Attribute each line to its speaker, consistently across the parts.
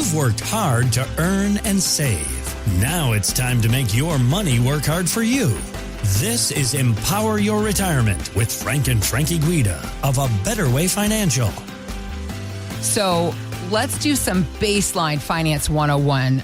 Speaker 1: You've worked hard to earn and save. Now it's time to make your money work hard for you. This is Empower Your Retirement with Frank and Frankie Guida of A Better Way Financial.
Speaker 2: So let's do some baseline finance 101,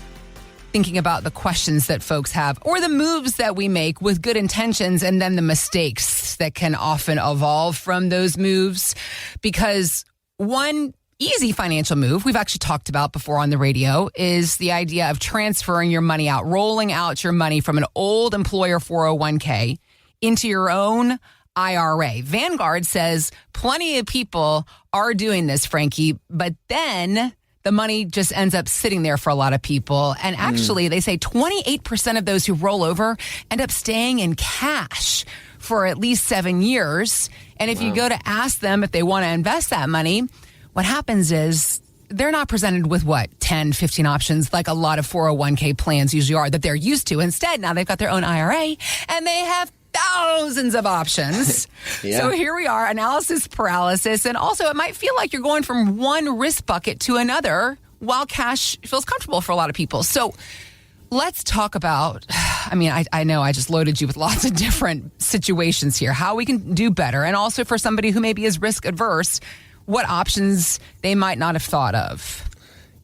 Speaker 2: thinking about the questions that folks have or the moves that we make with good intentions and then the mistakes that can often evolve from those moves. Because one easy financial move we've actually talked about before on the radio is the idea of transferring your money out, rolling out your money from an old employer 401k into your own IRA. Vanguard says plenty of people are doing this, Frankie, but then the money just ends up sitting there for a lot of people. And actually, they say 28% of those who roll over end up staying in cash for at least 7 years. And if you go to ask them if they want to invest that money, what happens is they're not presented with 10, 15 options like a lot of 401k plans usually are that they're used to. Instead, now they've got their own IRA and they have thousands of options. Yeah. So here we are, analysis paralysis. And also it might feel like you're going from one risk bucket to another while cash feels comfortable for a lot of people. So let's talk about, I know I just loaded you with lots of different situations here, how we can do better. And also for somebody who maybe is risk adverse, what options they might not have thought of.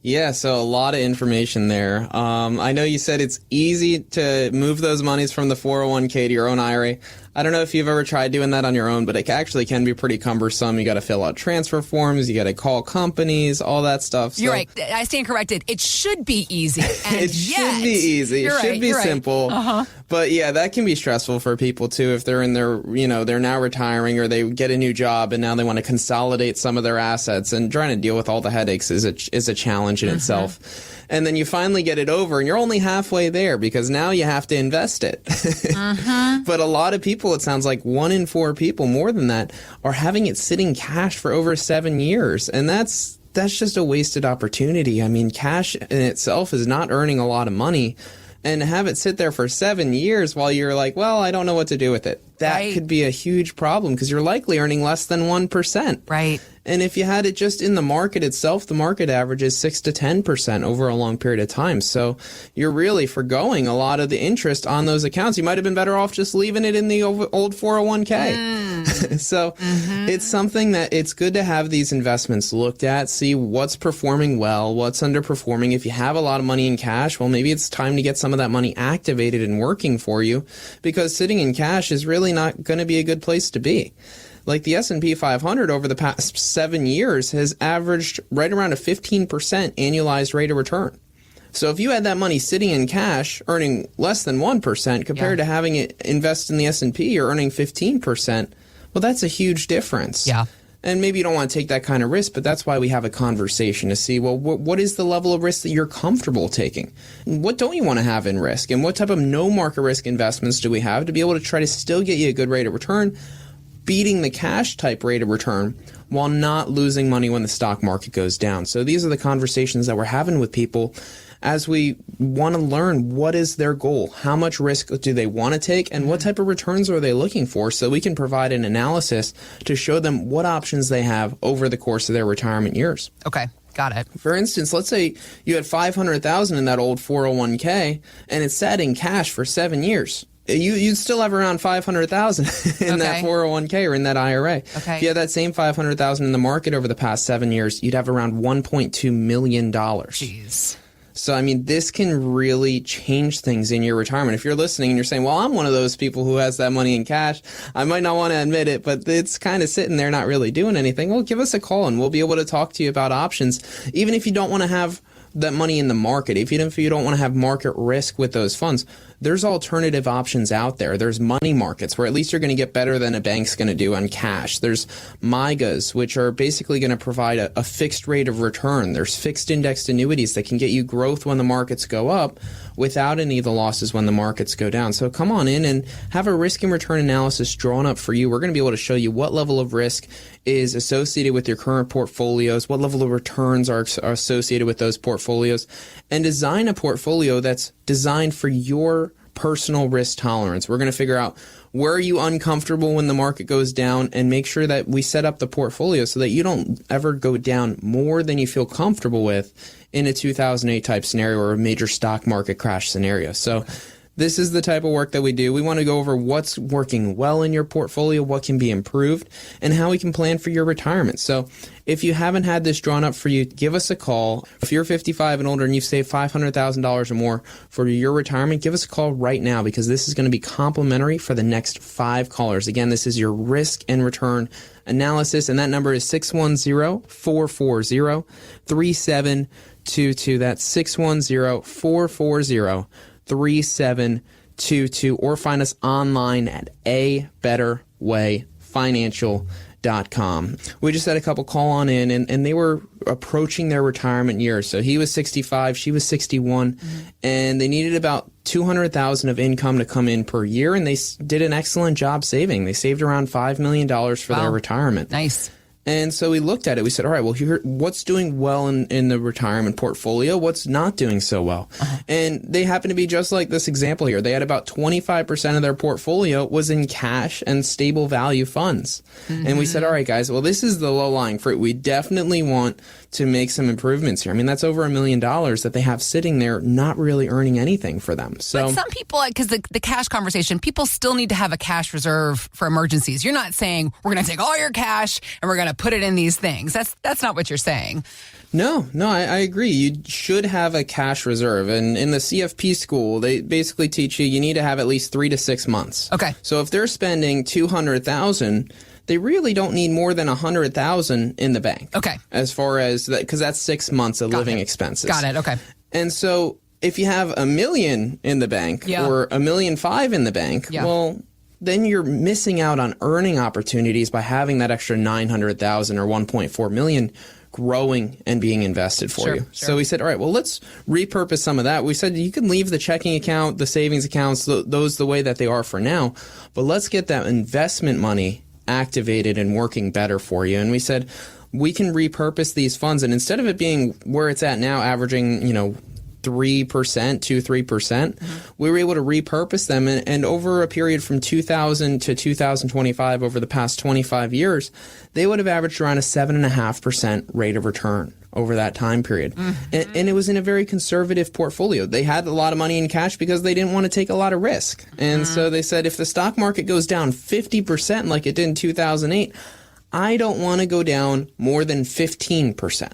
Speaker 3: Yeah, so a lot of information there. I know you said it's easy to move those monies from the 401k to your own IRA. I don't know if you've ever tried doing that on your own, but it actually can be pretty cumbersome. You got to fill out transfer forms. You got to call companies, all that stuff.
Speaker 2: You're right. I stand corrected. It should be easy. And
Speaker 3: it should be easy. It should be simple.
Speaker 2: Uh-huh.
Speaker 3: But yeah, that can be stressful for people too if they're in their, they're now retiring or they get a new job and now they want to consolidate some of their assets, and trying to deal with all the headaches is a challenge in itself. And then you finally get it over and you're only halfway there because now you have to invest it. But a lot of people, it sounds like 1 in 4 people, more than that, are having it sitting cash for over 7 years. And that's just a wasted opportunity. I mean, cash in itself is not earning a lot of money. And to have it sit there for 7 years while you're like, well, I don't know what to do with it. That could be a huge problem because you're likely earning less than 1%.
Speaker 2: Right.
Speaker 3: And if you had it just in the market itself, the market average is 6 to 10% over a long period of time. So you're really forgoing a lot of the interest on those accounts. You might have been better off just leaving it in the old 401k. So it's something that it's good to have these investments looked at, see what's performing well, what's underperforming. If you have a lot of money in cash, well, maybe it's time to get some of that money activated and working for you, because sitting in cash is really not going to be a good place to be. Like the S&P 500 over the past 7 years has averaged right around a 15% annualized rate of return. So if you had that money sitting in cash earning less than 1% compared to having it invest in the S&P or earning 15%, well, that's a huge difference.
Speaker 2: Yeah.
Speaker 3: And maybe you don't want to take that kind of risk, but that's why we have a conversation to see, well, what is the level of risk that you're comfortable taking? What don't you want to have in risk? And what type of no market risk investments do we have to be able to try to still get you a good rate of return, beating the cash type rate of return while not losing money when the stock market goes down? So these are the conversations that we're having with people as we want to learn what is their goal, how much risk do they want to take, and what type of returns are they looking for, so we can provide an analysis to show them what options they have over the course of their retirement years.
Speaker 2: Okay. Got it.
Speaker 3: For instance, let's say you had $500,000 in that old 401k and it sat in cash for 7 years. You'd still have around $500,000 in that 401k or in that IRA.
Speaker 2: Okay.
Speaker 3: If you had that same $500,000 in the market over the past 7 years, you'd have around $1.2 million.
Speaker 2: Jeez.
Speaker 3: So, I mean, this can really change things in your retirement. If you're listening and you're saying, well, I'm one of those people who has that money in cash, I might not want to admit it, but it's kind of sitting there not really doing anything. Well, give us a call and we'll be able to talk to you about options. Even if you don't want to have that money in the market, even if you don't want to have market risk with those funds, there's alternative options out there. There's money markets where at least you're going to get better than a bank's going to do on cash. There's MYGAs, which are basically going to provide a fixed rate of return. There's fixed indexed annuities that can get you growth when the markets go up without any of the losses when the markets go down. So come on in and have a risk and return analysis drawn up for you. We're going to be able to show you what level of risk is associated with your current portfolios, what level of returns are associated with those portfolios, and design a portfolio that's designed for your personal risk tolerance. We're going to figure out where are you uncomfortable when the market goes down and make sure that we set up the portfolio so that you don't ever go down more than you feel comfortable with in a 2008 type scenario or a major stock market crash scenario. So this is the type of work that we do. We want to go over what's working well in your portfolio, what can be improved, and how we can plan for your retirement. So if you haven't had this drawn up for you, give us a call. If you're 55 and older and you've saved $500,000 or more for your retirement, give us a call right now because this is going to be complimentary for the next 5 callers. Again, this is your risk and return analysis, and that number is 610-440-3722. That's 610-440-3722, or find us online at abetterwayfinancial.com. We just had a couple call on in, and they were approaching their retirement years. So he was 65, she was 61, and they needed about $200,000 of income to come in per year, and they did an excellent job saving. They saved around $5 million for their retirement.
Speaker 2: Nice.
Speaker 3: And so we looked at it. We said, all right, well, here, what's doing well in the retirement portfolio? What's not doing so well? And they happen to be just like this example here. They had about 25% of their portfolio was in cash and stable value funds. And we said, all right, guys, well, this is the low-lying fruit. We definitely want to make some improvements here. I mean, that's over $1 million that they have sitting there not really earning anything for them. So,
Speaker 2: but some people, because the cash conversation, people still need to have a cash reserve for emergencies. You're not saying we're going to take all your cash and we're going to put it in these things. That's not what you're saying.
Speaker 3: No, I agree. You should have a cash reserve. And in the CFP school, they basically teach you need to have at least 3 to 6 months.
Speaker 2: Okay.
Speaker 3: So if they're spending $200,000, they really don't need more than $100,000 in the bank.
Speaker 2: Okay.
Speaker 3: As far as that, because that's 6 months of living expenses.
Speaker 2: Got it. Okay.
Speaker 3: And so if you have $1 million in the bank or $1.5 million in the bank, well, then you're missing out on earning opportunities by having that extra $900,000 or $1.4 million growing and being invested for you. So we said, all right, well, let's repurpose some of that. We said you can leave the checking account, the savings accounts, those the way that they are for now, but let's get that investment money activated and working better for you. And we said we can repurpose these funds, and instead of it being where it's at now, averaging 3%, we were able to repurpose them, and over a period from 2000 to 2025, over the past 25 years, they would have averaged around a 7.5% rate of return over that time period. And it was in a very conservative portfolio. They had a lot of money in cash because they didn't want to take a lot of risk. And so they said, if the stock market goes down 50% like it did in 2008, I don't want to go down more than 15%.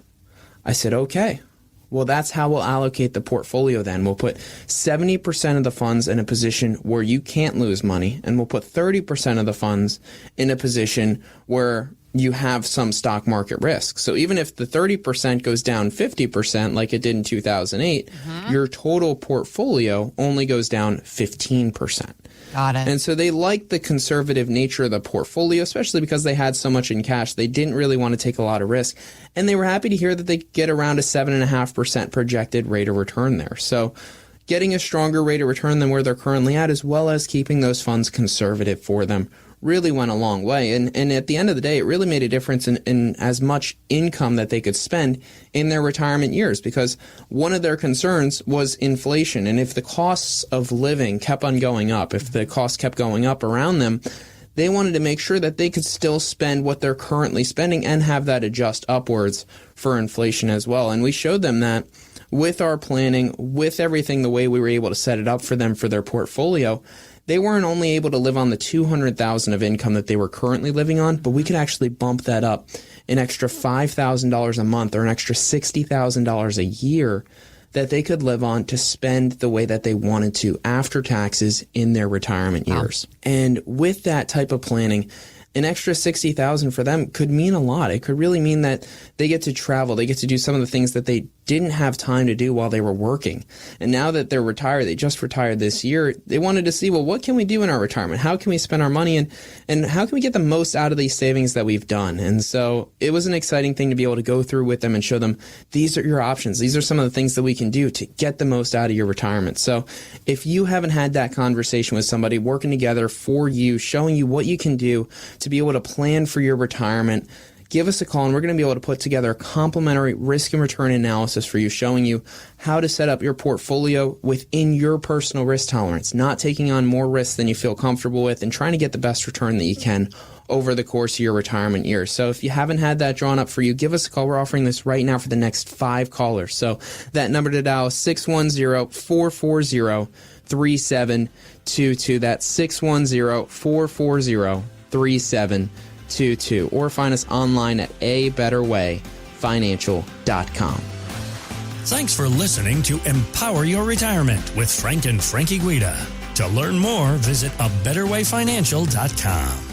Speaker 3: I said, okay. Well, that's how we'll allocate the portfolio then. We'll put 70% of the funds in a position where you can't lose money, and we'll put 30% of the funds in a position where you have some stock market risk. So even if the 30% goes down 50% like it did in 2008, your total portfolio only goes down 15%.
Speaker 2: Got it.
Speaker 3: And so they liked the conservative nature of the portfolio, especially because they had so much in cash. They didn't really want to take a lot of risk. And they were happy to hear that they get around a 7.5% projected rate of return there. So getting a stronger rate of return than where they're currently at, as well as keeping those funds conservative for them, really went a long way. And at the end of the day, it really made a difference in as much income that they could spend in their retirement years, because one of their concerns was inflation. And if the costs of living kept on going up, if the costs kept going up around them, they wanted to make sure that they could still spend what they're currently spending and have that adjust upwards for inflation as well. And we showed them that with our planning, with everything the way we were able to set it up for them for their portfolio, they weren't only able to live on the $200,000 of income that they were currently living on, but we could actually bump that up an extra $5,000 a month or an extra $60,000 a year that they could live on to spend the way that they wanted to after taxes in their retirement years. And with that type of planning, an extra $60,000 for them could mean a lot. It could really mean that they get to travel. They get to do some of the things that they didn't have time to do while they were working. And now that they're retired, they just retired this year, they wanted to see, well, what can we do in our retirement? How can we spend our money, and how can we get the most out of these savings that we've done? And so it was an exciting thing to be able to go through with them and show them, these are your options. These are some of the things that we can do to get the most out of your retirement. So if you haven't had that conversation with somebody working together for you, showing you what you can do to be able to plan for your retirement, give us a call and we're going to be able to put together a complimentary risk and return analysis for you, showing you how to set up your portfolio within your personal risk tolerance, not taking on more risk than you feel comfortable with, and trying to get the best return that you can over the course of your retirement years. So if you haven't had that drawn up for you, give us a call. We're offering this right now for the next 5 callers. So that number to dial is 610-440-3722. That's 610-440-3722. Or find us online at abetterwayfinancial.com.
Speaker 1: Thanks for listening to Empower Your Retirement with Frank and Frankie Guida. To learn more, visit abetterwayfinancial.com.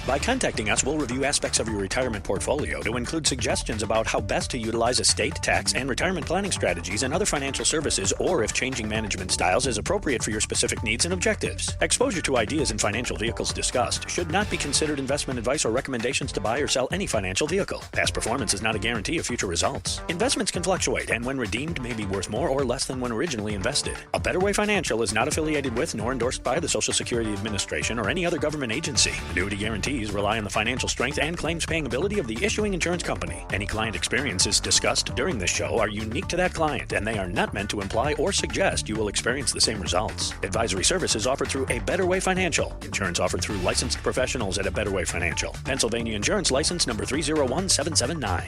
Speaker 4: By contacting us, we'll review aspects of your retirement portfolio to include suggestions about how best to utilize estate, tax, and retirement planning strategies and other financial services, or if changing management styles is appropriate for your specific needs and objectives. Exposure to ideas and financial vehicles discussed should not be considered investment advice or recommendations to buy or sell any financial vehicle. Past performance is not a guarantee of future results. Investments can fluctuate and when redeemed may be worth more or less than when originally invested. A Better Way Financial is not affiliated with nor endorsed by the Social Security Administration or any other government agency. Annuity guarantees rely on the financial strength and claims paying ability of the issuing insurance company. Any client experiences discussed during this show are unique to that client, and they are not meant to imply or suggest you will experience the same results. Advisory services offered through A Better Way Financial. Insurance offered through licensed professionals at A Better Way Financial. Pennsylvania Insurance License number 301779.